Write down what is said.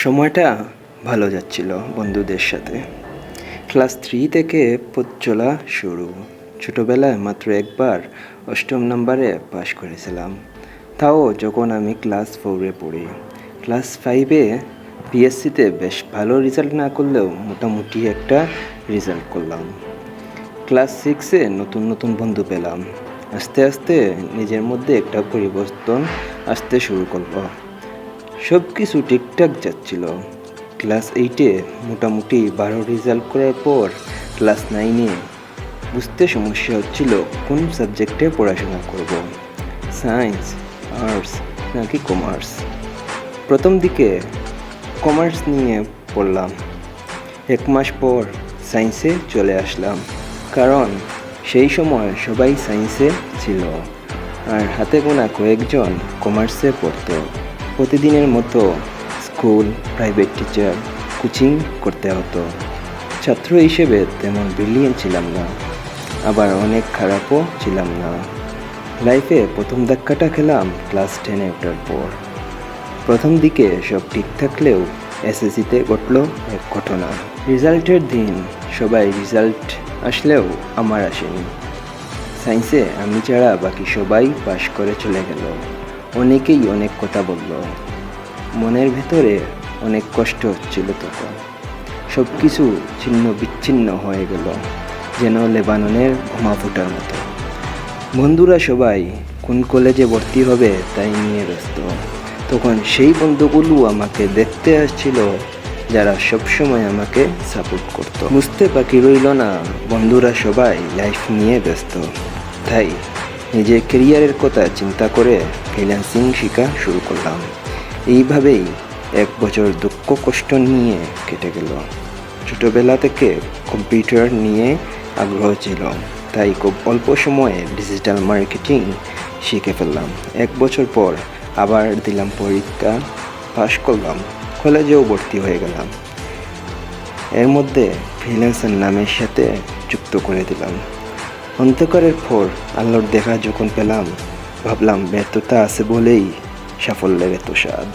সময়টা ভালো যাচ্ছিল বন্ধুদের সাথে। ক্লাস 3 থেকে পথ চলা শুরু। ছোটোবেলায় মাত্র একবার 8ম নম্বরে পাশ করেছিলাম, তাও যখন আমি ক্লাস 4-এ পড়ি। ক্লাস 5-এ পিএসসিতে বেশ ভালো রেজাল্ট না করলেও মোটামুটি একটা রেজাল্ট করলাম। ক্লাস 6-এ নতুন নতুন বন্ধু পেলাম। আস্তে আস্তে নিজের মধ্যে একটা পরিবর্তন আসতে শুরু করলো। সব কিছু ঠিকঠাক যাচ্ছিল। ক্লাস 8-এ মোটামুটি 12 রেজাল্ট করার পর ক্লাস 9-এ বুঝতে সমস্যা হচ্ছিল কোন সাবজেক্টে পড়াশোনা করব, সায়েন্স, আর্টস নাকি কমার্স। প্রথম দিকে কমার্স নিয়ে পড়লাম। 1 মাস পর সায়েন্সে চলে আসলাম, কারণ সেই সময় সবাই সায়েন্সে ছিল আর হাতে গোনা কয়েকজন কমার্সে পড়তো। প্রতিদিনের মতো স্কুল, প্রাইভেট টিচার, কোচিং করতে হতো। ছাত্র হিসেবে তেমন ব্রিলিয়েন্ট ছিলাম না, আবার অনেক খারাপও ছিলাম না। লাইফে প্রথম ধাক্কাটা খেলাম ক্লাস 10-এ ওঠার পর। প্রথম দিকে সব ঠিক থাকলেও এসএসসিতে ঘটল এক ঘটনা। রেজাল্টের দিন সবাই রেজাল্ট আসলেও আমার আসেনি। সায়েন্সে আমি ছাড়া বাকি সবাই পাশ করে চলে গেল। অনেকেই অনেক কথা বলল। মনের ভেতরে অনেক কষ্ট হচ্ছিল তখন। সব কিছু ছিন্ন বিচ্ছিন্ন হয়ে গেল, যেন লেবাননের বোমা ফোটার মতো। বন্ধুরা সবাই কোন কলেজে ভর্তি হবে তাই নিয়ে ব্যস্ত। তখন সেই বন্ধুগুলো আমাকে দেখতে আসছিল, যারা সবসময় আমাকে সাপোর্ট করত। বুঝতে বাকি রইল না, বন্ধুরা সবাই লাইফ নিয়ে ব্যস্ত। তাই নিজের ক্যারিয়ারের কথা চিন্তা করে ফ্রিল্যান্সিং শেখা শুরু করলাম। এইভাবেই 1 বছর দুঃখ কষ্ট নিয়ে কেটে গেল। ছোটোবেলা থেকে কম্পিউটার নিয়ে আগ্রহ ছিল, তাই খুব অল্প সময়ে ডিজিটাল মার্কেটিং শিখে ফেললাম। 1 বছর পর আবার দিলাম পরীক্ষা, পাশ করলাম, কলেজেও ভর্তি হয়ে গেলাম। এর মধ্যে ফ্রিল্যান্সার নামের সাথে যুক্ত করে দিলাম। অন্ধকারের পর আলোর দেখা যখন পেলাম, ভাবলাম ব্যর্থতা আছে বলেই সাফল্যের এত স্বাদ।